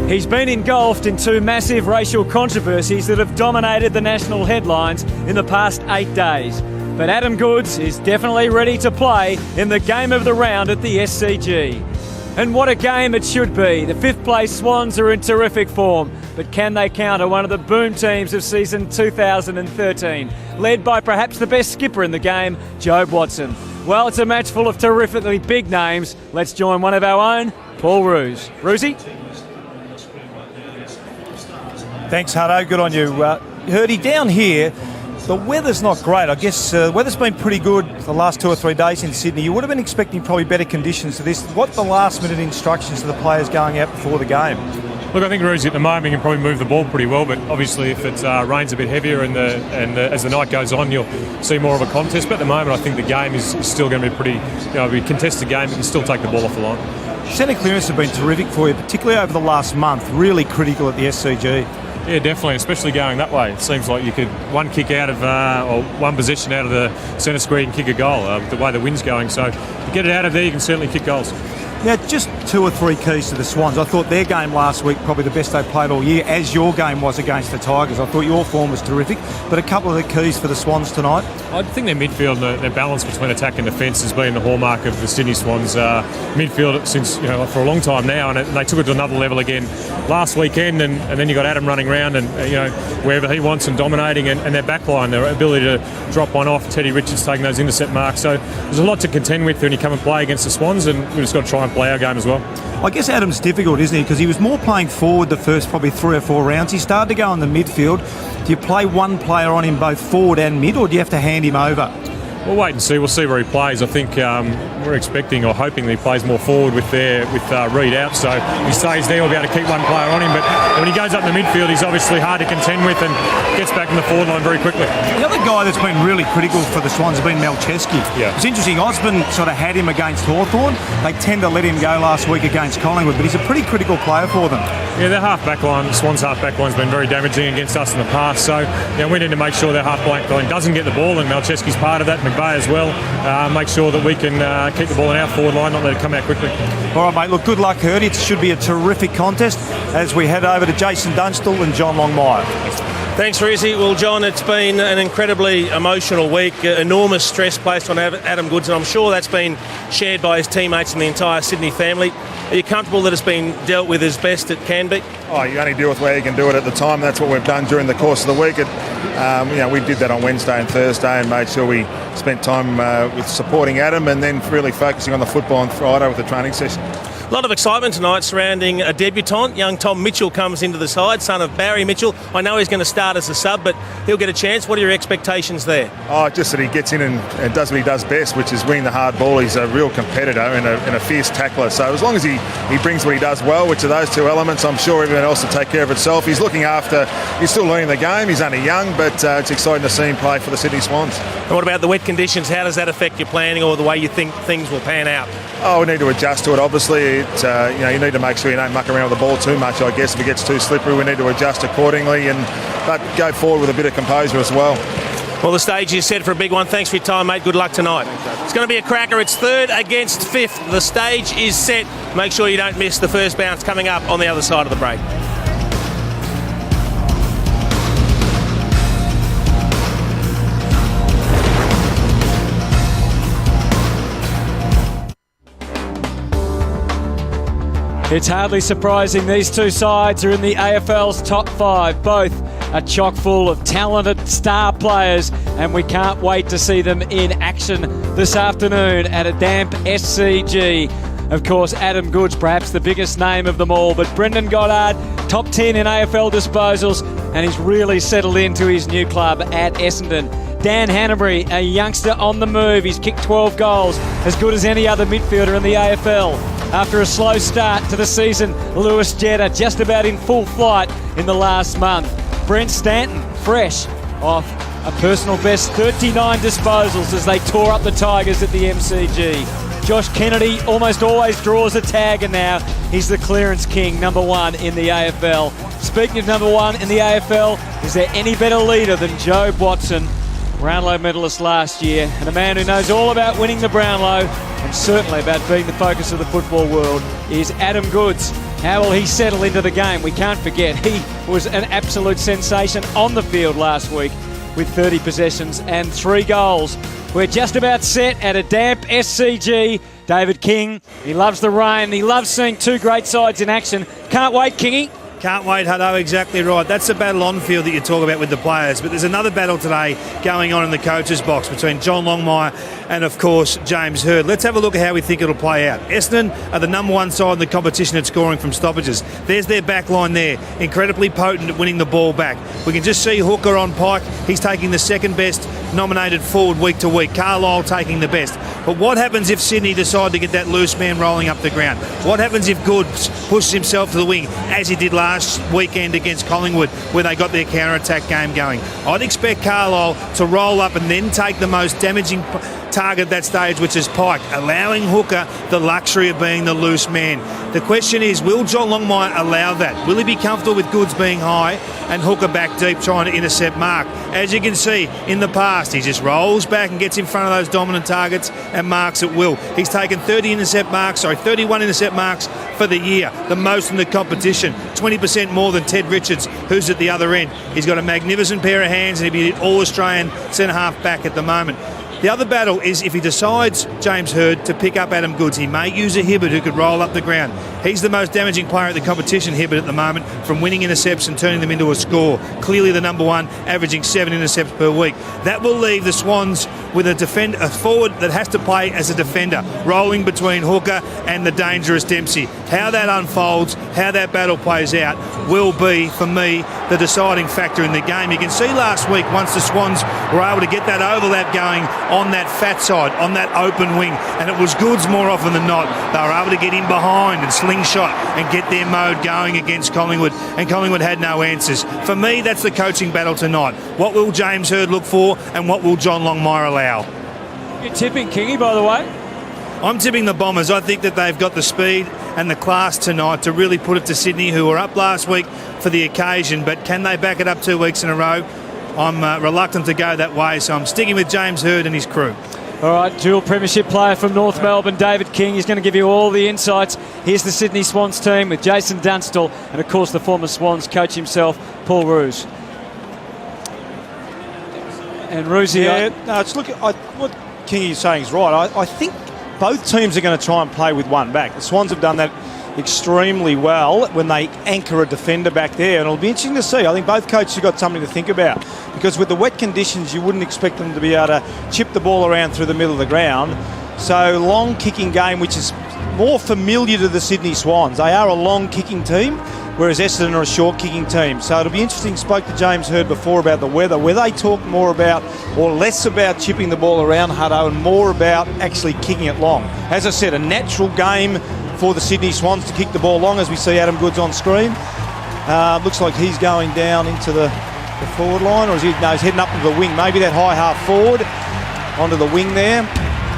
He's been engulfed in two massive racial controversies that have dominated the national headlines in the past 8 days. But Adam Goodes is definitely ready to play in the game of the round at the SCG. And what a game it should be. The fifth place Swans are in terrific form, but can they counter one of the boom teams of season 2013, led by perhaps the best skipper in the game, Jobe Watson? Well, it's a match full of terrifically big names. Let's join one of our own, Paul Roos. Roosie? Thanks, Hutto. Good on you. Hurdy, down here, the weather's not great. I guess the weather's been pretty good the last 2 or 3 days in Sydney. You would have been expecting probably better conditions to this. What are the last-minute instructions to the players going out before the game? Look, I think Rosie at the moment you can probably move the ball pretty well, but obviously if it rains a bit heavier and as the night goes on, you'll see more of a contest. But at the moment, I think the game is still going to be pretty, be a contested game. You can still take the ball off the line. Centre clearance have been terrific for you, particularly over the last month. Really critical at the SCG. Yeah, definitely, especially going that way. It seems like you could one kick out of, or one possession out of the centre square and kick a goal, the way the wind's going. So to get it out of there, you can certainly kick goals. Now, just 2 or 3 keys to the Swans. I thought their game last week probably the best they played all year, as your game was against the Tigers. I thought your form was terrific, but a couple of the keys for the Swans tonight. I think their midfield, their balance between attack and defence has been the hallmark of the Sydney Swans midfield since for a long time now, and they took it to another level again last weekend. And then you got Adam running around and wherever he wants and dominating, and their backline, their ability to drop one off. Teddy Richards taking those intercept marks. So there's a lot to contend with when you come and play against the Swans, and we've just got to try and play our game as well. I guess Adam's difficult, isn't he? Because he was more playing forward the first probably 3 or 4 rounds. He started to go in the midfield. Do you play one player on him both forward and mid, or do you have to hand him over? We'll wait and see. We'll see where he plays. I think we're expecting or hoping that he plays more forward with Reid out. So if he stays there, we'll be able to keep one player on him. But when he goes up in the midfield, he's obviously hard to contend with and gets back in the forward line very quickly. The other guy that's been really critical for the Swans has been Malcheski. Yeah. It's interesting. Osborne sort of had him against Hawthorn. They tend to let him go last week against Collingwood, but he's a pretty critical player for them. Yeah, their half-back line, Swans' half-back line's been very damaging against us in the past. So we need to make sure their half-back line doesn't get the ball, and Malcheski's part of that, McVeigh as well. Make sure that we can keep the ball in our forward line, not let it come out quickly. All right, mate. Look, good luck, Hurdy. It should be a terrific contest as we head over to Jason Dunstall and John Longmire. Thanks, Rizzy. Well, John, it's been an incredibly emotional week. Enormous stress placed on Adam Goodes, and I'm sure that's been shared by his teammates and the entire Sydney family. Are you comfortable that it's been dealt with as best it can be? Oh, you only deal with where you can do it at the time. That's what we've done during the course of the week. We did that on Wednesday and Thursday and made sure we spent time with supporting Adam and then really focusing on the football on Friday with the training session. A lot of excitement tonight surrounding a debutant. Young Tom Mitchell comes into the side, son of Barry Mitchell. I know he's going to start as a sub, but he'll get a chance. What are your expectations there? Oh, just that he gets in and does what he does best, which is winning the hard ball. He's a real competitor and a fierce tackler. So as long as he brings what he does well, which are those 2 elements, I'm sure everyone else will take care of itself. He's still learning the game. He's only young, but it's exciting to see him play for the Sydney Swans. And what about the wet conditions? How does that affect your planning or the way you think things will pan out? Oh, we need to adjust to it. Obviously, you need to make sure you don't muck around with the ball too much. I guess if it gets too slippery, we need to adjust accordingly, but go forward with a bit of composure as well. Well, the stage is set for a big one. Thanks for your time, mate. Good luck tonight. It's going to be a cracker. It's 3rd against 5th. The stage is set. Make sure you don't miss the first bounce coming up on the other side of the break. It's hardly surprising these two sides are in the AFL's top 5. Both are chock full of talented star players, and we can't wait to see them in action this afternoon at a damp SCG. Of course, Adam Goodes, perhaps the biggest name of them all, but Brendan Goddard, top 10 in AFL disposals, and he's really settled into his new club at Essendon. Dan Hanbury, a youngster on the move. He's kicked 12 goals, as good as any other midfielder in the AFL. After a slow start to the season, Lewis Jetta just about in full flight in the last month. Brent Stanton, fresh off a personal best 39 disposals as they tore up the Tigers at the MCG. Josh Kennedy almost always draws a tag, and now he's the clearance king, number 1 in the AFL. Speaking of number 1 in the AFL, is there any better leader than Jobe Watson? Brownlow medalist last year, and a man who knows all about winning the Brownlow and certainly about being the focus of the football world is Adam Goodes. How will he settle into the game? We can't forget he was an absolute sensation on the field last week with 30 possessions and 3 goals. We're just about set at a damp SCG. David King, he loves the rain. He loves seeing 2 great sides in action. Can't wait, Kingy. Can't wait, Hutto, exactly right. That's the battle on field that you talk about with the players. But there's another battle today going on in the coach's box between John Longmire and, of course, James Hird. Let's have a look at how we think it'll play out. Essendon are the number 1 side in the competition at scoring from stoppages. There's their back line there, incredibly potent at winning the ball back. We can just see Hooker on Pike. He's taking the second best nominated forward week to week. Carlisle taking the best. But what happens if Sydney decide to get that loose man rolling up the ground? What happens if Goods pushes himself to the wing, as he did last weekend against Collingwood, where they got their counter-attack game going? I'd expect Carlisle to roll up and then take the most damaging target at that stage, which is Pike, allowing Hooker the luxury of being the loose man. The question is, will John Longmire allow that? Will he be comfortable with Goods being high and Hooker back deep trying to intercept Mark? As you can see, in the past, he just rolls back and gets in front of those dominant targets and marks at will. He's taken 31 intercept marks for the year, the most in the competition, 20% more than Ted Richards, who's at the other end. He's got a magnificent pair of hands and he'll be all-Australian centre-half back at the moment. The other battle is if he decides, James Hird, to pick up Adam Goods. He may use a Hibbert who could roll up the ground. He's the most damaging player at the competition, Hibbert, at the moment, from winning intercepts and turning them into a score. Clearly the number 1, averaging 7 intercepts per week. That will leave the Swans with a forward that has to play as a defender, rolling between Hooker and the dangerous Dempsey. How that unfolds, how that battle plays out, will be, for me, the deciding factor in the game. You can see last week, once the Swans were able to get that overlap going on that fat side, on that open wing, and it was Goods more often than not, they were able to get in behind and slingshot and get their mode going against Collingwood, and Collingwood had no answers. For me, that's the coaching battle tonight. What will James Hird look for, and what will John Longmire allow? You're tipping Kingy, by the way. I'm tipping the Bombers. I think that they've got the speed and the class tonight to really put it to Sydney, who were up last week for the occasion, but can they back it up 2 weeks in a row? I'm reluctant to go that way, so I'm sticking with James Hird and his crew. All right, dual premiership player from North Melbourne, David King. He's going to give you all the insights. Here's the Sydney Swans team with Jason Dunstall and, of course, the former Swans coach himself, Paul Roos. And Roosie... what Kingy's saying is right. I think both teams are going to try and play with one back. The Swans have done that extremely well when they anchor a defender back there, and it'll be interesting to see. I think both coaches have got something to think about, because with the wet conditions you wouldn't expect them to be able to chip the ball around through the middle of the ground. So long kicking game, which is more familiar to the Sydney Swans. They are a long kicking team, whereas Essendon are a short kicking team. So it'll be interesting. Spoke to James Hird before about the weather, where they talk more about, or less about, chipping the ball around, Hutto, and more about actually kicking it long. As I said, a natural game for the Sydney Swans to kick the ball long, as we see Adam Goods on screen. Looks like he's going down into the forward line, or is he? No, he's heading up to the wing. Maybe that high half forward onto the wing there.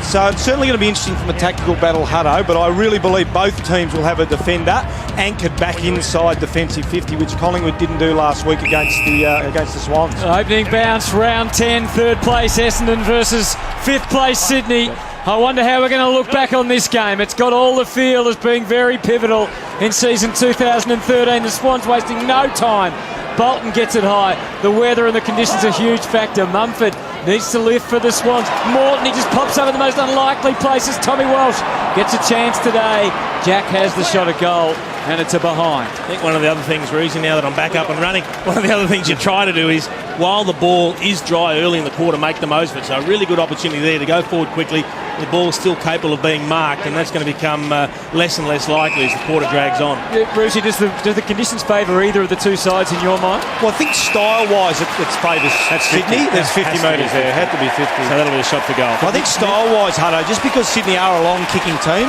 So it's certainly going to be interesting from a tactical battle, Hutto, but I really believe both teams will have a defender anchored back inside defensive 50, which Collingwood didn't do last week against the Swans. Opening bounce, round 10, third place Essendon versus fifth place Sydney. I wonder how we're going to look back on this game. It's got all the feel as being very pivotal in season 2013. The Swans wasting no time. Bolton gets it high. The weather and the conditions are a huge factor. Mumford needs to lift for the Swans. Morton, he just pops up at the most unlikely places. Tommy Walsh gets a chance today. Jack has the shot at goal, and it's a behind. I think one of the other things, Reezy, now that I'm back up and running, one of the other things you try to do is, while the ball is dry early in the quarter, make the most of it. So a really good opportunity there to go forward quickly. The ball's still capable of being marked, and that's going to become less and less likely as the quarter drags on. Brucey, do the conditions favour either of the two sides in your mind? Well, I think style-wise it favours Sydney. There's 50 metres there. It had to be 50. So that'll be a shot for goal. I think style-wise, Hutto, just because Sydney are a long-kicking team,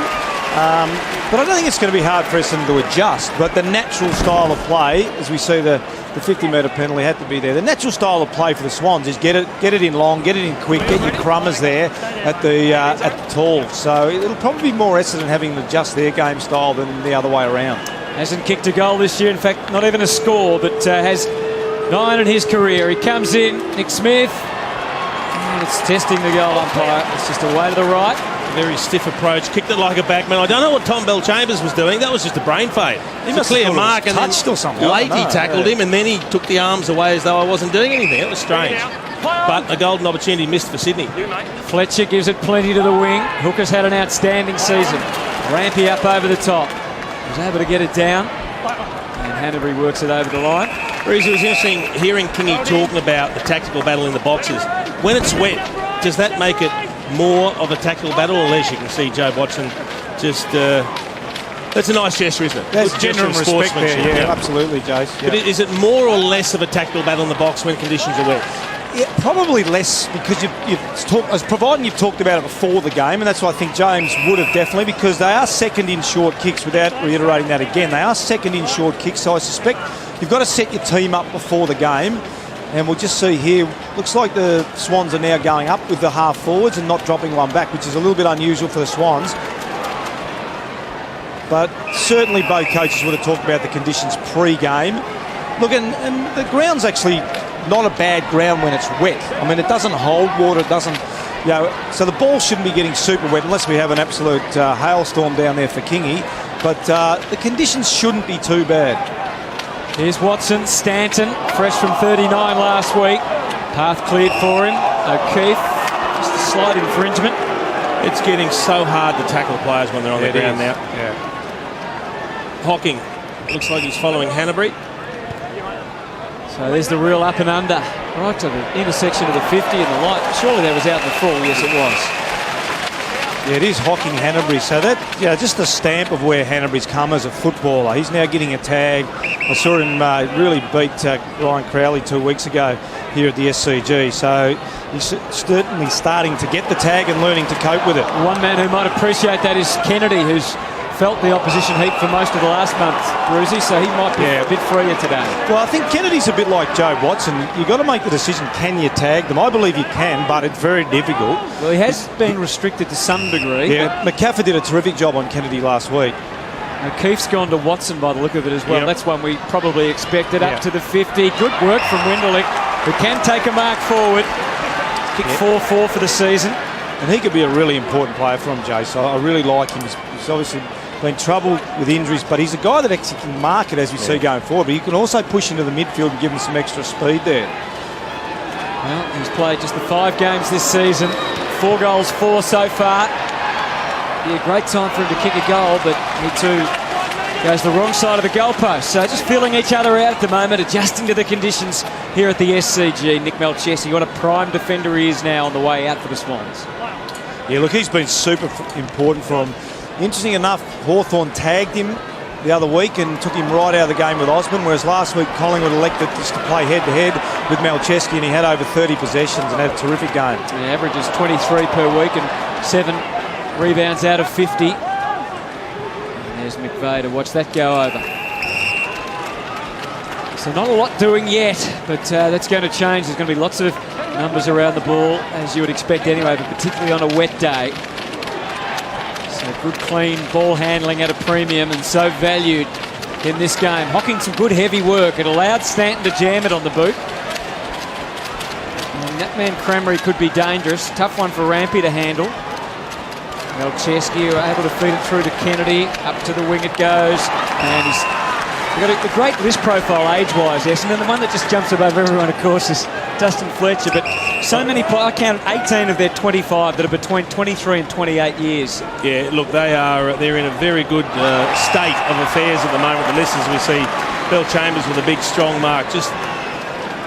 but I don't think it's going to be hard for Essendon to adjust. But the natural style of play, as we see the 50-metre penalty had to be there. The natural style of play for the Swans is get it in long, get it in quick, get your crummers there at the tall. So it'll probably be more Essendon having to adjust their game style than the other way around. Hasn't kicked a goal this year. In fact, not even a score, but has 9 in his career. He comes in, Nick Smith. And it's testing the goal umpire. It's just away to the right. Very stiff approach, kicked it like a backman. I don't know what Tom Bell-Chambers was doing. That was just a brain fade. He must clear mark and touched or something. Late he tackled him, and then he took the arms away as though I wasn't doing anything. It was strange. But a golden opportunity missed for Sydney. Fletcher gives it plenty to the wing. Hooker's had an outstanding season. Rampy up over the top. Was able to get it down. And Hanbury works it over the line. Breezy, it was interesting hearing Kingy talking about the tactical battle in the boxes. When it's wet, does that make it more of a tactical battle or less? You can see Joe Watson just... that's a nice gesture, isn't it? That's genuine respect there, yeah, absolutely, Jace. Yeah. But is it more or less of a tactical battle in the box when conditions are wet? Yeah, probably less, because providing you've talked about it before the game, and that's what I think James would have definitely, because they are second in short kicks, without reiterating that again. They are second in short kicks, so I suspect you've got to set your team up before the game. And we'll just see here, looks like the Swans are now going up with the half forwards and not dropping one back, which is a little bit unusual for the Swans. But certainly both coaches would have talked about the conditions pre-game. Look, and the ground's actually not a bad ground when it's wet. I mean, it doesn't hold water, it doesn't, so the ball shouldn't be getting super wet unless we have an absolute hailstorm down there for Kingy. But the conditions shouldn't be too bad. Here's Watson, Stanton, fresh from 39 last week. Path cleared for him. O'Keefe, just a slight infringement. It's getting so hard to tackle players when they're on the ground now. Yeah. Hocking, looks like he's following Hanbury. So there's the real up and under, right to the intersection of the 50 and the light. Surely that was out in the full. Yes, it was. Yeah, it is Hocking Hanbury. So that, just the stamp of where Hanbury's come as a footballer. He's now getting a tag. I saw him really beat Ryan Crowley 2 weeks ago here at the SCG. So he's certainly starting to get the tag and learning to cope with it. One man who might appreciate that is Kennedy, who's felt the opposition heap for most of the last month, Brucey, so he might be a bit freer today. Well, I think Kennedy's a bit like Joe Watson. You've got to make the decision, can you tag them? I believe you can, but it's very difficult. Well, he has been restricted to some degree. Yeah, McCaffrey did a terrific job on Kennedy last week. O'Keefe's gone to Watson by the look of it as well. Yep. That's one we probably expected. Up to the 50. Good work from Winderlich, who can take a mark forward. Kicked 4-4 for the season. And he could be a really important player for him, Jace. I really like him. He's obviously been troubled with injuries, but he's a guy that actually can mark it as we see going forward. But you can also push into the midfield and give him some extra speed there. Well, he's played just the 5 games this season. 4 goals, 4 so far. Be a great time for him to kick a goal, but he too goes the wrong side of the goalpost. So just feeling each other out at the moment, adjusting to the conditions here at the SCG. Nick Malcheski, what a prime defender he is now on the way out for the Swans. Yeah, look, he's been super important for him. Interesting enough, Hawthorn tagged him the other week and took him right out of the game with Osborne, whereas last week Collingwood elected just to play head-to-head with Malcheski, and he had over 30 possessions and had a terrific game. Yeah, averages 23 per week and 7 rebounds out of 50. And there's McVeigh to watch that go over. So not a lot doing yet, but that's going to change. There's going to be lots of numbers around the ball, as you would expect anyway, but particularly on a wet day. So good, clean ball handling at a premium and so valued in this game. Hocking some good heavy work. It allowed Stanton to jam it on the boot. And that man Crameri could be dangerous. Tough one for Rampy to handle. Malcheski able to feed it through to Kennedy. Up to the wing it goes. And he's got a great list profile age-wise, Essendon. The one that just jumps above everyone, of course, is Dustin Fletcher. But so many, I counted 18 of their 25 that are between 23 and 28 years. Yeah, look, they're in a very good state of affairs at the moment. The list, as we see, Bell-Chambers with a big, strong mark, just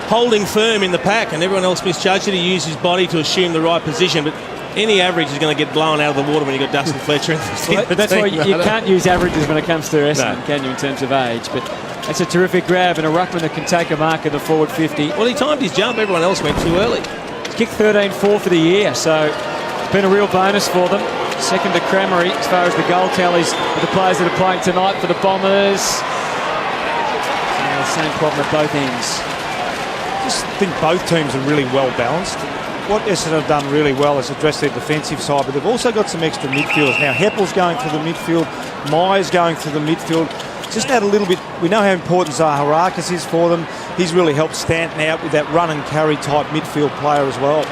holding firm in the pack, and everyone else misjudged it. He used his body to assume the right position, but any average is going to get blown out of the water when you've got Dustin Fletcher in the But that's why you can't use averages when it comes to Essendon, can you, in terms of age? But that's a terrific grab, and a ruckman that can take a mark in the forward 50. Well, he timed his jump. Everyone else went too early. He's kicked 13-4 for the year, so it's been a real bonus for them. Second to Crameri as far as the goal tallies for the players that are playing tonight for the Bombers. The same problem at both ends. I just think both teams are really well balanced. What Essendon have done really well is address their defensive side, but they've also got some extra midfielders. Now, Heppel's going through the midfield, Myers going through the midfield. Just add a little bit. We know how important Zaharakis is for them. He's really helped Stanton out with that run and carry type midfield player as well.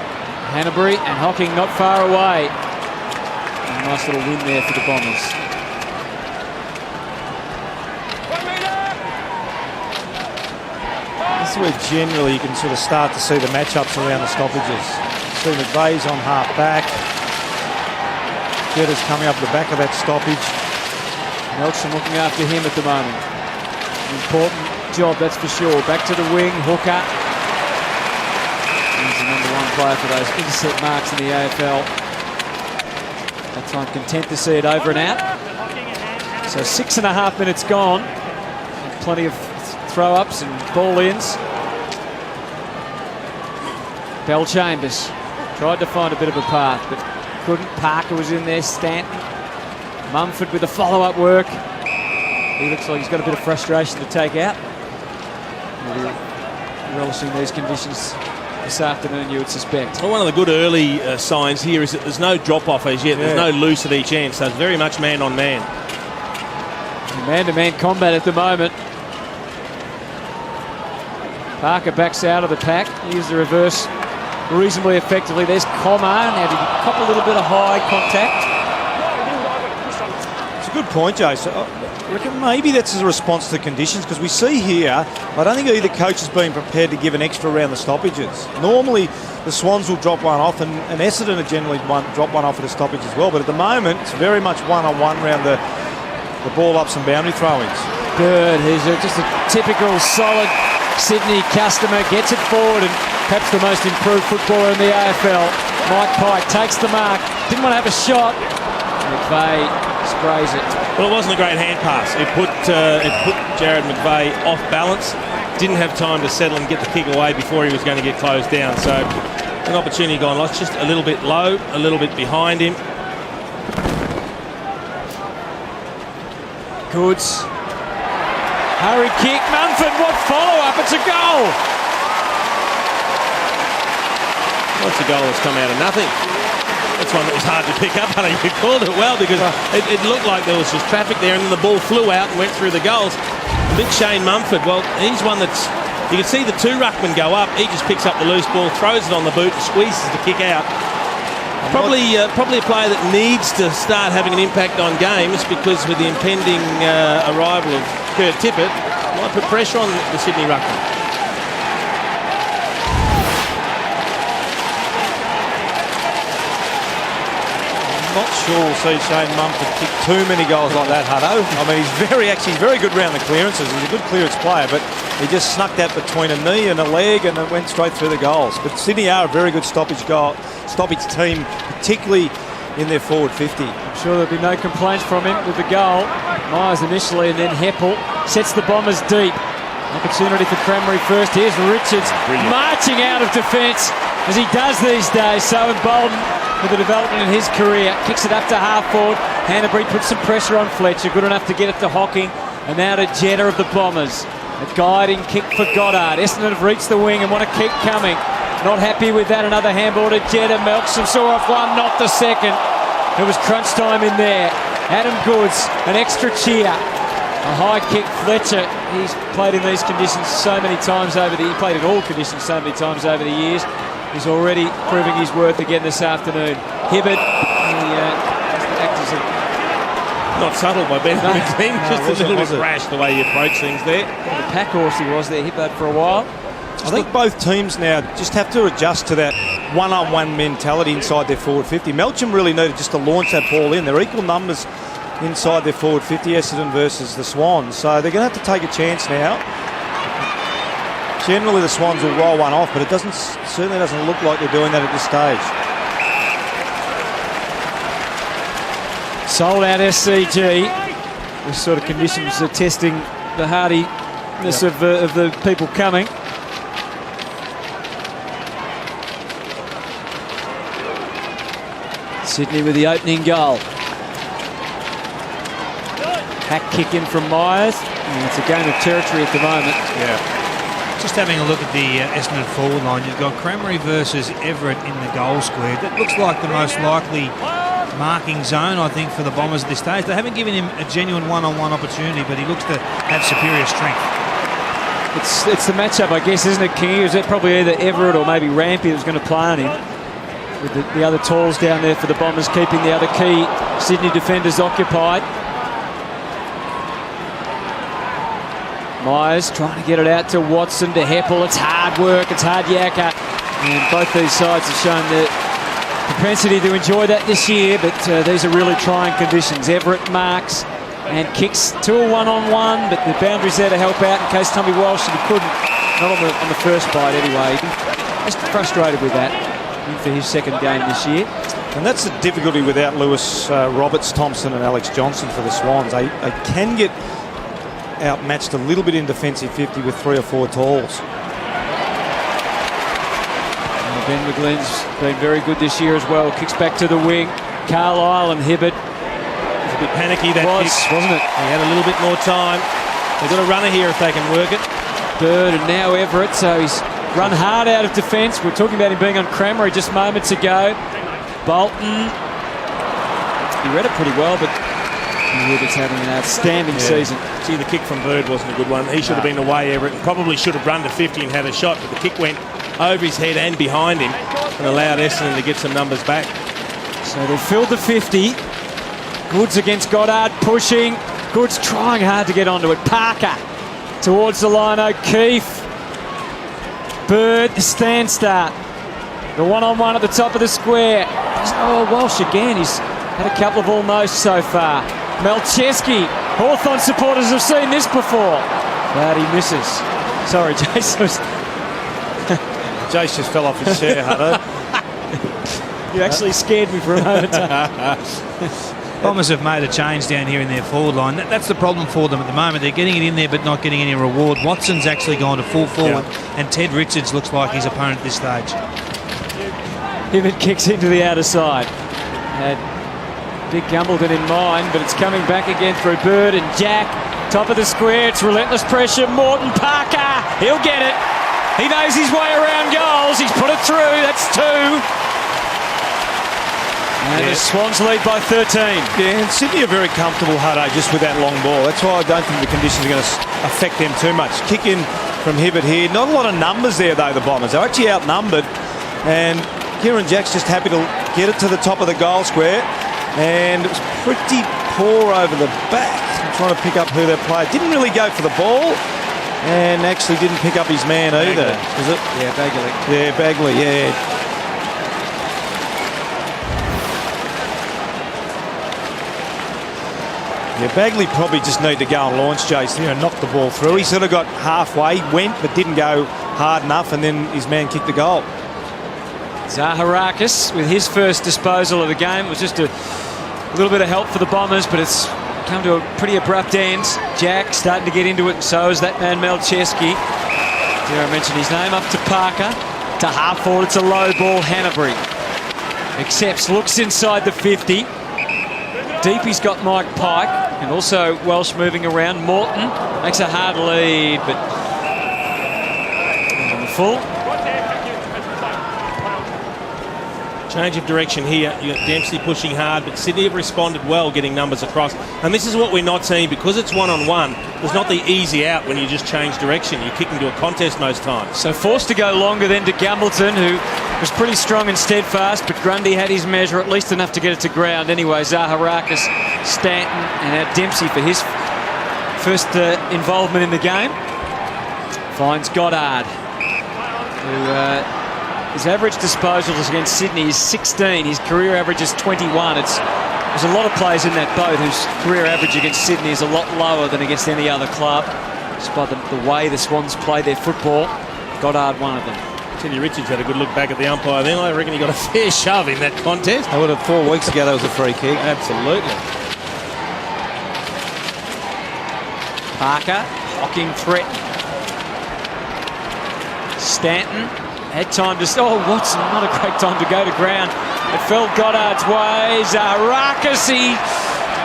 Hanbury and Hocking not far away. nice little win there for the Bombers. This is where generally you can sort of start to see the matchups around the stoppages. See McVeigh's on half back. Jetta's coming up the back of that stoppage. Nelson looking after him at the moment. Important job, that's for sure. Back to the wing, Hooker. He's the #1 player for those intercept marks in the AFL. That time content to see it over and out. So 6.5 minutes gone. Plenty of throw-ups and ball-ins. Bell Chambers tried to find a bit of a path, but couldn't. Parker was in there, Stanton. Mumford with the follow-up work. He looks like he's got a bit of frustration to take out. Relishing these conditions this afternoon, you would suspect. Well, one of the good early signs here is that there's no drop-off as yet. There's no loose at each end, so it's very much man-on-man. Man-to-man combat at the moment. Parker backs out of the pack. Here's the reverse reasonably effectively. There's Comar. Now did he cop a little bit of high contact? It's a good point, Jason. I reckon maybe that's a response to the conditions, because we see here, I don't think either coach has been prepared to give an extra around the stoppages. Normally the Swans will drop one off, and Essendon will generally drop one off at a stoppage as well, but at the moment it's very much one-on-one around the ball ups and boundary throw-ins. Good. He's just a typical solid Sydney customer. Gets it forward, and perhaps the most improved footballer in the AFL. Mike Pike takes the mark. Didn't want to have a shot. McVeigh sprays it. Well, it wasn't a great hand pass. It put Jared McVeigh off balance. Didn't have time to settle and get the kick away before he was going to get closed down. So an opportunity gone lost. Just a little bit low, a little bit behind him. Goods. Hurry kick. Mumford, what follow-up? It's a goal. What's a goal that's come out of nothing? That's one that was hard to pick up. I think you called it well, because it looked like there was just traffic there, and then the ball flew out and went through the goals. Big Shane Mumford, well, he's one that's, you can see the two ruckmen go up. He just picks up the loose ball, throws it on the boot, and squeezes the kick out. Probably a player that needs to start having an impact on games, because with the impending arrival of Kurt Tippett, might put pressure on the Sydney ruckman. Not sure we'll see Shane Mumford kick too many goals like that, Hutto. I mean, he's very good round the clearances. He's a good clearance player, but he just snuck that between a knee and a leg, and it went straight through the goals. But Sydney are a very good stoppage team, particularly in their forward 50. I'm sure there'll be no complaints from him with the goal. Myers initially, and then Heppel sets the Bombers deep. Opportunity for Cranberry first. Here's Richards marching out of defence, as he does these days. So emboldened with the development in his career. Kicks it up to half forward. Hanbury puts some pressure on Fletcher. Good enough to get it to Hocking. And now to Jetta of the Bombers. A guiding kick for Goddard. Essendon have reached the wing and want to keep coming. Not happy with that. Another handball to Jetta. Melksham saw off one, not the second. It was crunch time in there. Adam Goods, an extra cheer. A high kick, Fletcher. He's played in these conditions so many times over the years. He played in all conditions so many times over the years. He's already proving his worth again this afternoon. Hibbert, not subtle by Ben McLean, just a little bit rash the way he approached things there. The pack horse he was there, Hibbert for a while. I think both teams now just have to adjust to that one-on-one mentality inside their forward 50. Melksham really needed just to launch that ball in. They're equal numbers inside their forward 50, Essendon versus the Swans. So they're going to have to take a chance now. Generally the Swans will roll one off, but it certainly doesn't look like they're doing that at this stage. Sold out SCG. This sort of conditions are testing the hardiness of the people coming. Sydney with the opening goal. Hack kick in from Myers. And it's a game of territory at the moment. Yeah. Just having a look at the Essendon forward line, you've got Cranberry versus Everett in the goal square. That looks like the most likely marking zone, I think, for the Bombers at this stage. They haven't given him a genuine one-on-one opportunity, but he looks to have superior strength. It's the matchup, I guess, isn't it, Kingy? Is it probably either Everett or maybe Rampy that's going to play on him? with the other talls down there for the Bombers, keeping the other key Sydney defenders occupied. Myers trying to get it out to Watson, to Heppel. It's hard work, it's hard yakka. And both these sides have shown the propensity to enjoy that this year, but these are really trying conditions. Everett marks and kicks to a one-on-one, but the boundary's there to help out in case Tommy Walsh, and he couldn't. Not on the first bite anyway. Just frustrated with that for his second game this year. And that's the difficulty without Lewis Roberts, Thompson and Alex Johnson for the Swans. They can get outmatched a little bit in defensive 50 with 3 or 4 talls. Ben McGlynn's been very good this year as well. Kicks back to the wing. Carlisle and Hibbert. It was a bit panicky, that kick, wasn't it? He had a little bit more time. They've got a runner here if they can work it. Bird and now Everett, so he's run hard out of defence. We're talking about him being on Cranberry just moments ago. Bolton, he read it pretty well, but Everett's having an outstanding season. See, the kick from Bird wasn't a good one. He should have been away, Everett, and probably should have run to 50 and had a shot, but the kick went over his head and behind him and allowed Essendon to get some numbers back. So they've filled the 50. Goods against Goddard, pushing. Goods trying hard to get onto it. Parker towards the line. O'Keefe. Bird, the stand start. The one-on-one at the top of the square. Oh, Walsh again. He's had a couple of almost so far. Melcheski. Hawthorn supporters have seen this before. But he misses. Sorry, Jason. Jace just fell off his chair, Hutto. You actually scared me for a moment. Bombers have made a change down here in their forward line. That's the problem for them at the moment. They're getting it in there but not getting any reward. Watson's actually gone to full forward, and Ted Richards looks like his opponent at this stage. Hibbert kicks into the outer side. Had Big Gumbleton in mind, but it's coming back again through Bird and Jack. Top of the square, it's relentless pressure. Morton Parker, he'll get it. He knows his way around goals. He's put it through. That's 2. And the Swans lead by 13. Yeah, and Sydney are very comfortable, Hutto, just with that long ball. That's why I don't think the conditions are going to affect them too much. Kick in from Hibbert here. Not a lot of numbers there, though, the Bombers. They're actually outnumbered. And Kieran Jack's just happy to get it to the top of the goal square. And it was pretty poor over the back. I'm trying to pick up who they played. Didn't really go for the ball. And actually didn't pick up his man either. Was it? Yeah, Bagley. Yeah, Bagley, yeah. Yeah, Bagley probably just need to go and launch Jace there and knock the ball through. He sort of got halfway, went, but didn't go hard enough, and then his man kicked the goal. Zaharakis with his first disposal of the game. It was just a little bit of help for the Bombers, but it's come to a pretty abrupt end. Jack starting to get into it, and so is that man Melcheski. Dare I mention his name? Up to Parker. To half forward, it's a low ball. Hanbury accepts, looks inside the 50. Deep he's got Mike Pike, and also Welsh moving around. Morton makes a hard lead, but on the full. Change of direction here. You got Dempsey pushing hard, but Sydney have responded well, getting numbers across. And this is what we're not seeing, because it's one-on-one. There's not the easy out when you just change direction. You kick into a contest most times. So forced to go longer then to Gumbleton, who was pretty strong and steadfast, but Grundy had his measure, at least enough to get it to ground. Anyway, Zaharakis, Stanton, and now Dempsey for his first involvement in the game. Finds Goddard, who his average disposals against Sydney is 16. His career average is 21. There's a lot of players in that boat whose career average against Sydney is a lot lower than against any other club, just by the way the Swans play their football. Goddard, one of them. Teddy Richards had a good look back at the umpire then. I reckon he got a fair shove in that contest. I would have 4 weeks ago that was a free kick. Absolutely. Parker, hocking threat. Stanton had time to... Oh, Watson, not a great time to go to ground. It fell Goddard's way. Zaharakis, he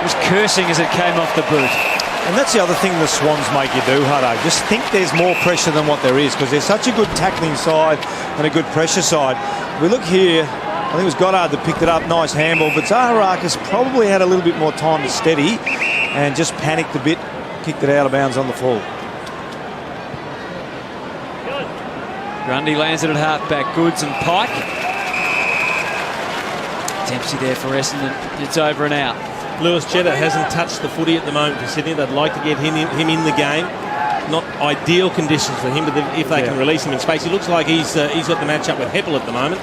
was cursing as it came off the boot. And that's the other thing the Swans make you do, Hutto. Just think there's more pressure than what there is, because they're such a good tackling side and a good pressure side. We look here, I think it was Goddard that picked it up, nice handball, but Zaharakis probably had a little bit more time to steady and just panicked a bit, kicked it out of bounds on the full. Grundy lands it at halfback. Goods and Pike. Dempsey there for Essendon. It's over and out. Lewis Jetta hasn't touched the footy at the moment for Sydney. They'd like to get him in the game. Not ideal conditions for him, but if they can release him in space. He looks like he's got the match up with Heppel at the moment.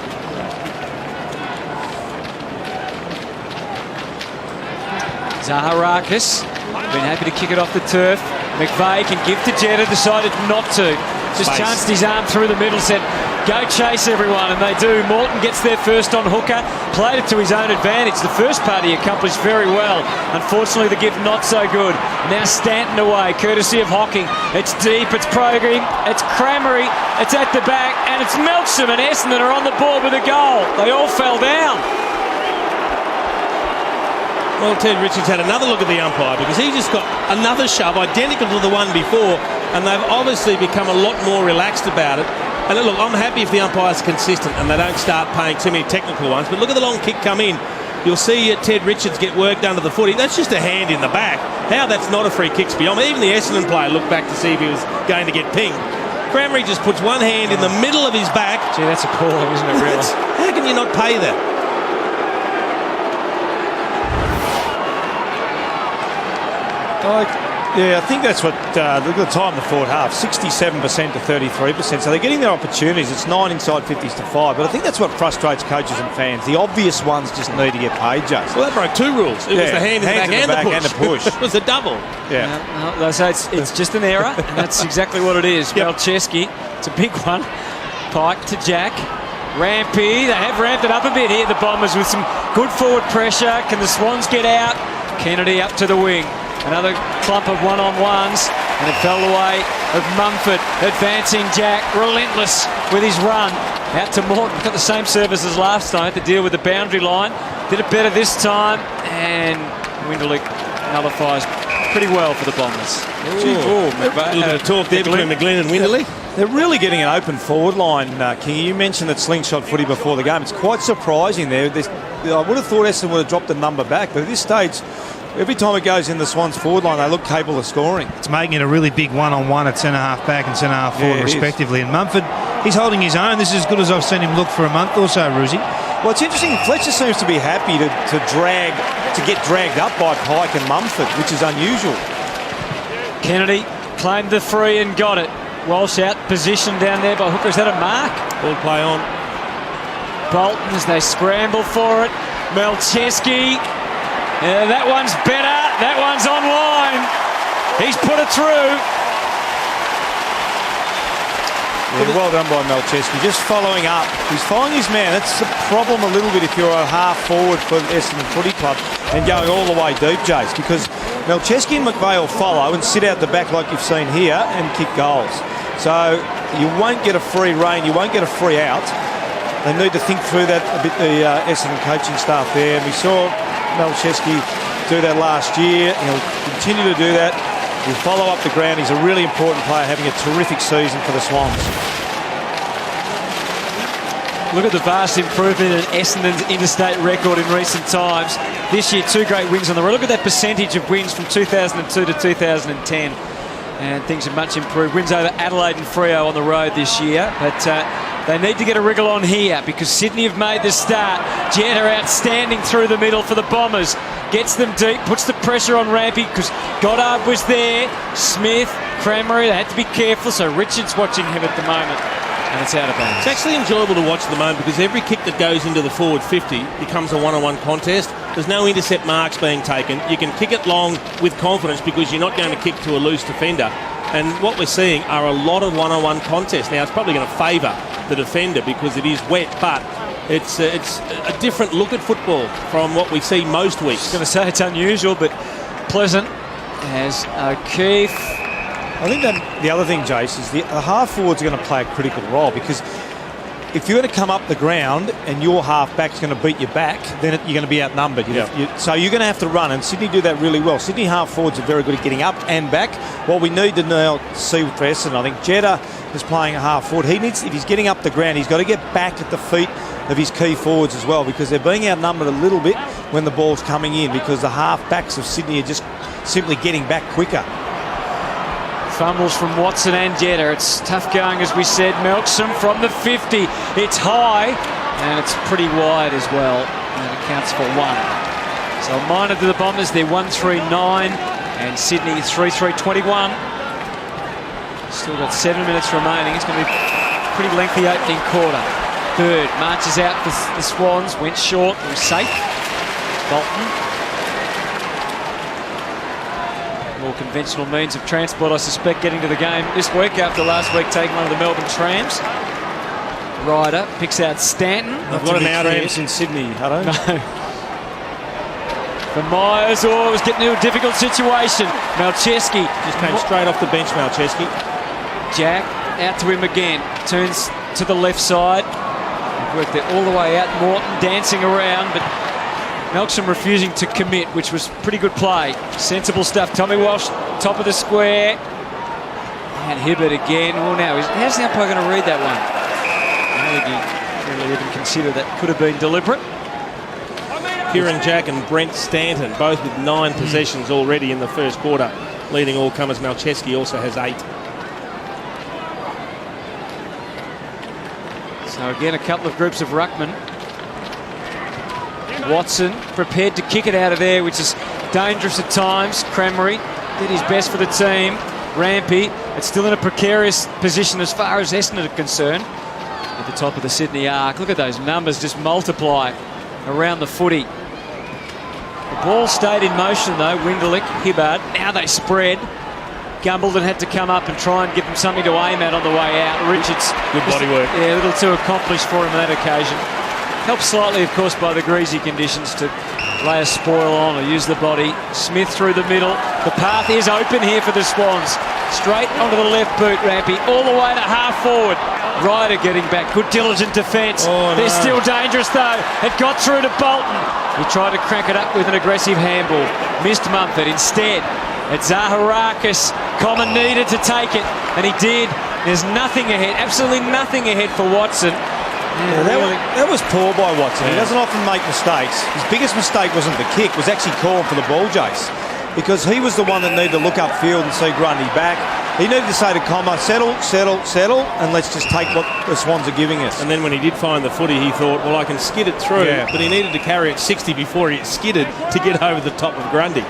Zaharakis been happy to kick it off the turf. McVeigh can give to Jetta, decided not to. Just chanced his arm through the middle, said, go chase everyone, and they do. Morton gets there first on hooker, played it to his own advantage. The first part he accomplished very well. Unfortunately, the gift not so good. Now Stanton away, courtesy of Hocking. It's deep, it's Program, it's Cramery, it's at the back, and it's Melksham and Essendon are on the board with a goal. They all fell down. Well, Ted Richards had another look at the umpire because he just got another shove identical to the one before, and they've obviously become a lot more relaxed about it. And look, I'm happy if the umpire's consistent and they don't start paying too many technical ones, but look at the long kick come in. You'll see Ted Richards get worked under the footy. That's just a hand in the back. How that's not a free kick's beyond me. Even the Essendon player looked back to see if he was going to get pinged. Cramery just puts one hand in the middle of his back. Gee, that's appalling, isn't it, really? How can you not pay that? I think that's what look at the time in the forward half, 67% to 33%. So they're getting their opportunities. It's 9 inside 50s to 5. But I think that's what frustrates coaches and fans. The obvious ones just need to get paid, Jason. Well, that broke two rules. It was the hand in the back and the push. It was a double. Yeah. So it's just an error, and that's exactly what it is. Melcheski, it's a big one. Pike to Jack. Rampy, they have ramped it up a bit here, the Bombers, with some good forward pressure. Can the Swans get out? Kennedy up to the wing. Another clump of one-on-ones, and it fell away of Mumford. Advancing Jack, relentless with his run. Out to Morton, got the same service as last time to deal with the boundary line. Did it better this time, and Winderlich nullifies pretty well for the Bombers. A little bit of talk there between McGlynn and Winderlich. They're really getting an open forward line, King. You mentioned that slingshot footy before the game. It's quite surprising there. I would have thought Essendon would have dropped the number back, but at this stage, every time it goes in the Swans forward line, they look capable of scoring. It's making it a really big one-on-one at centre-half back and centre-half forward, respectively. And Mumford, he's holding his own. This is as good as I've seen him look for a month or so, Ruzi. Well, it's interesting. Fletcher seems to be happy to get dragged up by Pike and Mumford, which is unusual. Kennedy claimed the free and got it. Walsh out, position down there by Hooker. Is that a mark? Ball play on. Bolton as they scramble for it. Melcheski. That one's better. That one's online. He's put it through. Yeah, well done by Melcheski. Just following up. He's following his man. That's the problem a little bit if you're a half forward for Essendon Footy Club and going all the way deep, Jace, because Melcheski and McVeigh will follow and sit out the back like you've seen here and kick goals. So you won't get a free rein. You won't get a free out. They need to think through that a bit, the Essendon coaching staff there. And we saw Melcheski do that last year. He'll continue to do that. He'll follow up the ground. He's a really important player, having a terrific season for the Swans. Look at the vast improvement in Essendon's interstate record in recent times. This year, 2 great wins on the road. Look at that percentage of wins from 2002 to 2010. And things have much improved. Wins over Adelaide and Freo on the road this year. But they need to get a wriggle on here because Sydney have made the start. Jetta outstanding through the middle for the Bombers. Gets them deep, puts the pressure on Rampy because Goddard was there. Smith, Cramery, they had to be careful. So Richards watching him at the moment. And it's out of bounds. It's actually enjoyable to watch at the moment because every kick that goes into the forward 50 becomes a one-on-one contest. There's no intercept marks being taken. You can kick it long with confidence because you're not going to kick to a loose defender. And what we're seeing are a lot of one-on-one contests. Now, it's probably going to favour the defender because it is wet, but it's a different look at football from what we see most weeks. I was going to say it's unusual, but pleasant as O'Keefe. I think that the other thing, Jace, is the half forwards are going to play a critical role because if you're going to come up the ground and your half back's going to beat your back, then you're going to be outnumbered. So you're going to have to run, and Sydney do that really well. Sydney half forwards are very good at getting up and back. What we need to now see for Essendon, I think Jetta is playing a half forward. He needs, if he's getting up the ground, he's got to get back at the feet of his key forwards as well because they're being outnumbered a little bit when the ball's coming in because the half backs of Sydney are just simply getting back quicker. Fumbles from Watson and Jetta. It's tough going, as we said. Melksham from the 50. It's high, and it's pretty wide as well. And it counts for 1. So a minor to the Bombers. They're 1-3-9 and Sydney 3-3-21. Still got 7 minutes remaining. It's going to be a pretty lengthy opening quarter. Bird marches out for the Swans. Went short. It was safe. Bolton. More conventional means of transport, I suspect, getting to the game this week after last week taking one of the Melbourne trams. Ryder picks out Stanton. Not got an out here since Sydney, Hutto. No. For Myers, it was getting into a difficult situation. Malcheski Just came straight off the bench, Malcheski. Jack out to him again. Turns to the left side. Worked it all the way out. Morton dancing around, but Melksham refusing to commit, which was pretty good play. Sensible stuff. Tommy Walsh, top of the square. And Hibbert again. Oh, now, how's the umpire going to read that one? I don't think he really even considered that could have been deliberate. Kieran Jack and Brent Stanton, both with 9 possessions already in the first quarter. Leading all comers, Malcheski also has 8. So again, a couple of groups of ruckmen. Watson prepared to kick it out of there, which is dangerous at times. Cranmery did his best for the team. Rampy, it's still in a precarious position as far as Essendon are concerned. At the top of the Sydney arc. Look at those numbers just multiply around the footy. The ball stayed in motion though. Winderlich, Hibbard, now they spread. Gumbleton had to come up and try and give them something to aim at on the way out. Richards, Good body work. Yeah, a little too accomplished for him on that occasion. Helped slightly, of course, by the greasy conditions to lay a spoil on or use the body. Smith through the middle. The path is open here for the Swans. Straight onto the left boot, Rampy, all the way to half forward. Ryder getting back. Good diligent defence. Oh, no. They're still dangerous though. It got through to Bolton. He tried to crank it up with an aggressive handball. Missed Mumford. Instead, it's Zaharakis. Common needed to take it, and he did. There's nothing ahead, absolutely nothing ahead for Watson. Yeah, that was poor by Watson. He doesn't often make mistakes. His biggest mistake wasn't the kick, it was actually calling for the ball chase. Because he was the one that needed to look upfield and see Grundy back. He needed to say to Comma, settle, settle, settle, and let's just take what the Swans are giving us. And then when he did find the footy, he thought, well, I can skid it through. Yeah. But he needed to carry it 60 before he skidded to get over the top of Grundy.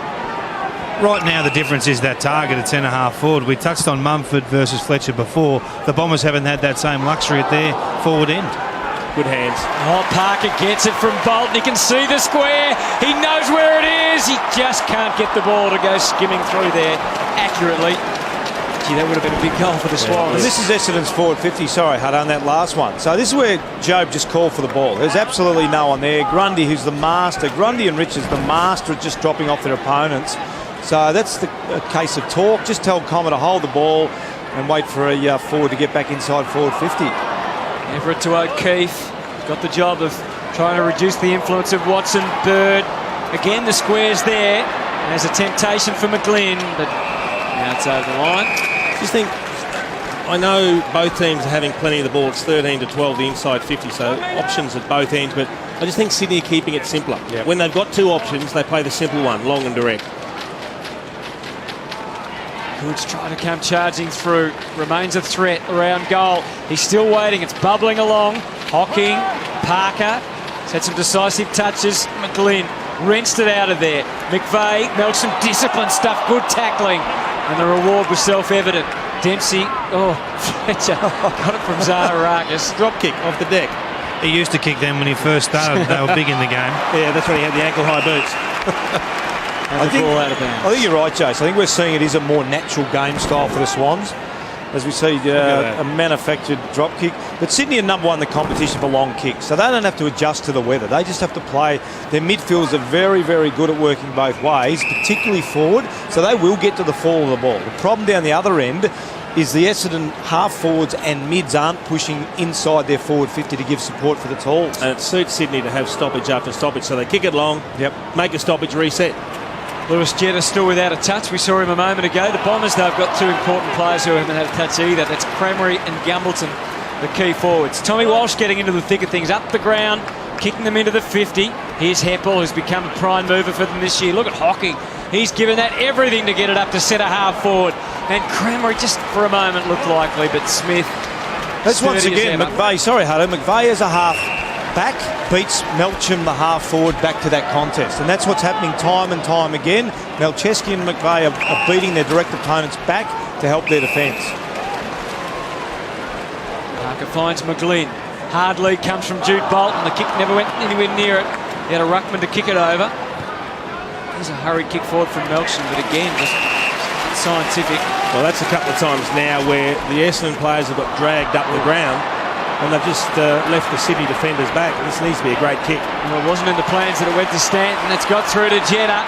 Right now, the difference is that target at centre-half forward. We touched on Mumford versus Fletcher before. The Bombers haven't had that same luxury at their forward end. Good hands. Oh, Parker gets it from Bolton. He can see the square. He knows where it is. He just can't get the ball to go skimming through there accurately. Gee, that would have been a big goal for the Swans. And this is Essendon's forward 50, sorry, Hutto, on that last one. So this is where Jobe just called for the ball. There's absolutely no one there. Grundy, who's the master. Grundy and Richards, the master at just dropping off their opponents. So that's a case of talk. Just tell Comer to hold the ball and wait for a forward to get back inside forward 50. Everett to O'Keefe. Got the job of trying to reduce the influence of Watson. Bird. Again, the square's there. There's a temptation for McGlynn, but now it's over the line. Just think, I know both teams are having plenty of the ball. It's 13 to 12, the inside 50, so options at both ends. But I just think Sydney are keeping it simpler. Yep. When they've got 2 options, they play the simple one, long and direct. Goods trying to come charging through. Remains a threat around goal. He's still waiting. It's bubbling along. Hocking, Parker. He's had some decisive touches. McGlynn rinsed it out of there. McVeigh, Melksham, disciplined stuff. Good tackling. And the reward was self-evident. Dempsey, Fletcher got it from Zaharakis. Drop kick off the deck. He used to kick them when he first started. They were big in the game. Yeah, that's when he had the ankle-high boots. And the ball out of bounds. I think you're right, Jace. I think we're seeing it is a more natural game style for the Swans, as we see a manufactured drop kick. But Sydney are number 1 in the competition for long kicks, so they don't have to adjust to the weather. They just have to play. Their midfielders are very, very good at working both ways, particularly forward, so they will get to the fall of the ball. The problem down the other end is the Essendon half forwards and mids aren't pushing inside their forward 50 to give support for the talls. And it suits Sydney to have stoppage after stoppage, so they kick it long, make a stoppage, reset. Lewis Jetta still without a touch. We saw him a moment ago. The Bombers, they've got 2 important players who haven't had a touch either. That's Cranmery and Gumbleton, the key forwards. Tommy Walsh getting into the thick of things, up the ground, kicking them into the 50. Here's Heppel, who's become a prime mover for them this year. Look at Hocking. He's given that everything to get it up to centre half forward. And Cranmery just for a moment looked likely, but Smith. That's once again McVeigh. Sorry, Hutto. McVeigh as a half back beats Melcham, the half forward, back to that contest. And that's what's happening time and time again. Melcheski and McVeigh are beating their direct opponents back to help their defence. Parker finds McGlynn. Hard lead comes from Jude Bolton. The kick never went anywhere near it. He had a ruckman to kick it over. There's a hurried kick forward from Melcham, but again, just unscientific. Well, that's a couple of times now where the Essendon players have got dragged up the ground and they've just left the Sydney defenders back. This needs to be a great kick. Well, it wasn't in the plans that it went to Stanton. It's got through to Jetta.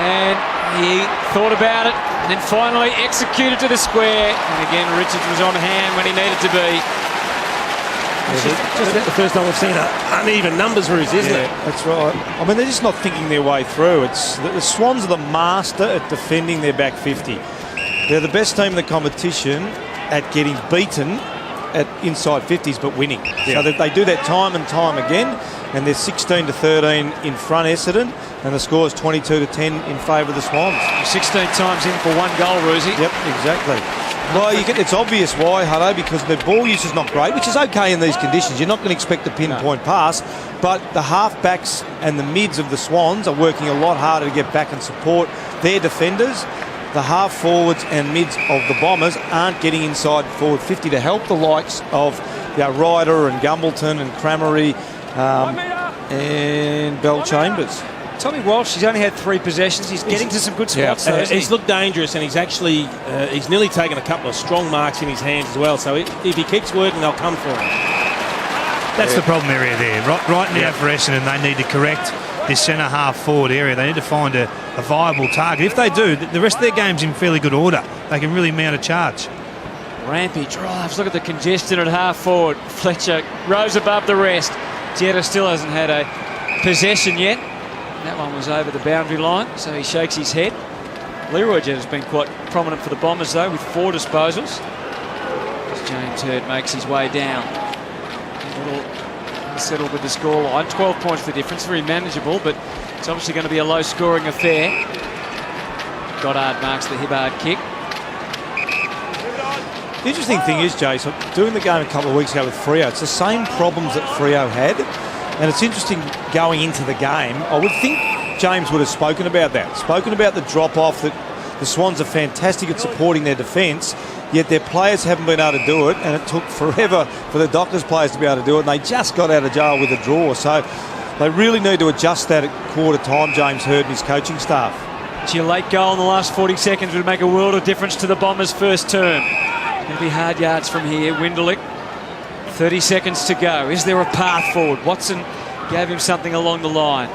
And he thought about it and then finally executed to the square. And again, Richards was on hand when he needed to be. Just the first time we've seen uneven numbers, Roos, isn't it? That's right. I mean, they're just not thinking their way through. It's the Swans are the master at defending their back 50. They're the best team in the competition at getting beaten at inside 50s but winning. So that they do that time and time again, and they're 16-13 in front Essendon, and the score is 22-10 in favour of the Swans. 16 times in for 1 goal, Roosie. Yep, exactly. Well, it's obvious why, Hutto, because the ball use is not great, which is okay in these conditions. You're not going to expect a pinpoint pass, but the half-backs and the mids of the Swans are working a lot harder to get back and support their defenders. The half-forwards and mids of the Bombers aren't getting inside forward 50 to help the likes of Ryder and Gumbleton and Cramery and Bell Chambers. Tommy Walsh, he's only had 3 possessions. He's getting to some good spots. Though, he's looked dangerous, and he's actually he's nearly taken a couple of strong marks in his hands as well. So if he keeps working, they'll come for him. That's the problem area there. Right now for Essendon, they need to correct this centre half forward area. They need to find a viable target. If they do, the rest of their game's in fairly good order. They can really mount a charge. Rampy drives. Look at the congestion at half forward. Fletcher rose above the rest. Jetta still hasn't had a possession yet. That one was over the boundary line, so he shakes his head. Leroy Jetta's been quite prominent for the Bombers, though, with 4 disposals. As James Hird makes his way down. A little unsettled with the scoreline. 12 points the difference, very manageable, but it's obviously going to be a low-scoring affair. Goddard marks the Hibbard kick. The interesting thing is, Jason, doing the game a couple of weeks ago with Freo, it's the same problems that Freo had. And it's interesting going into the game. I would think James would have spoken about that. Spoken about the drop-off, that the Swans are fantastic at supporting their defence, yet their players haven't been able to do it, and it took forever for the Dockers players to be able to do it, and they just got out of jail with a draw. So they really need to adjust that at quarter time, James Hird and his coaching staff. Your late goal in the last 40 seconds would make a world of difference to the Bombers' first term. It'll be hard yards from here. Winderlich, 30 seconds to go. Is there a path forward? Watson gave him something along the line.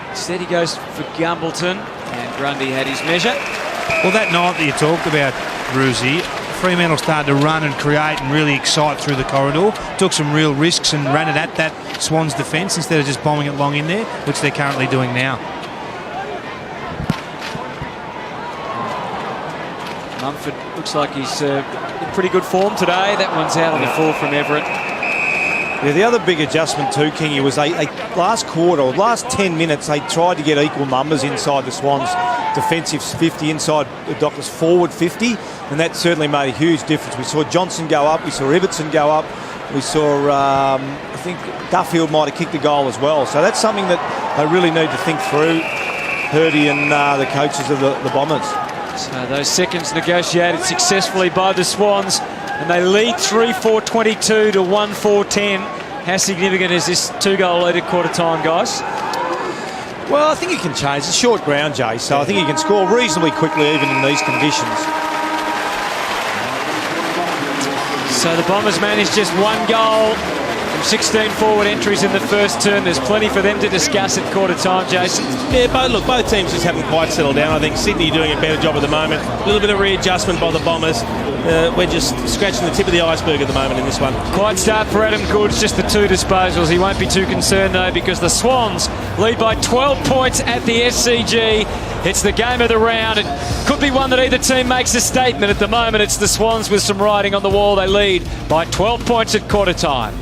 Instead he goes for Gumbleton, and Grundy had his measure. Well, that night that you talked about, Roosie, Fremantle started to run and create and really excite through the corridor. Took some real risks and ran it at that Swans defence instead of just bombing it long in there, which they're currently doing now. Mumford looks like he's in pretty good form today. That one's out on the full from Everett. Yeah, the other big adjustment too, Kingy, was they last quarter, or last 10 minutes, they tried to get equal numbers inside the Swans' defensive 50, inside the Dockers' forward 50, and that certainly made a huge difference. We saw Johnson go up, we saw Ibbotson go up, we saw, I think Duffield might have kicked a goal as well. So that's something that they really need to think through, Hirdy and the coaches of the Bombers. So those seconds negotiated successfully by the Swans, and they lead 3-4-22 to 1-4-10. How significant is this 2-goal lead at quarter time, guys? Well, I think it can change. It's short ground, Jay, so I think you can score reasonably quickly even in these conditions. So the Bombers managed just 1 goal from 16 forward entries in the first term. There's plenty for them to discuss at quarter time, Jason. Yeah, both teams just haven't quite settled down. I think Sydney doing a better job at the moment. A little bit of readjustment by the Bombers. We're just scratching the tip of the iceberg at the moment in this one. Quiet start for Adam Goods, just the 2 disposals. He won't be too concerned, though, because the Swans lead by 12 points at the SCG. It's the game of the round. It could be one that either team makes a statement. At the moment, it's the Swans with some writing on the wall. They lead by 12 points at quarter time.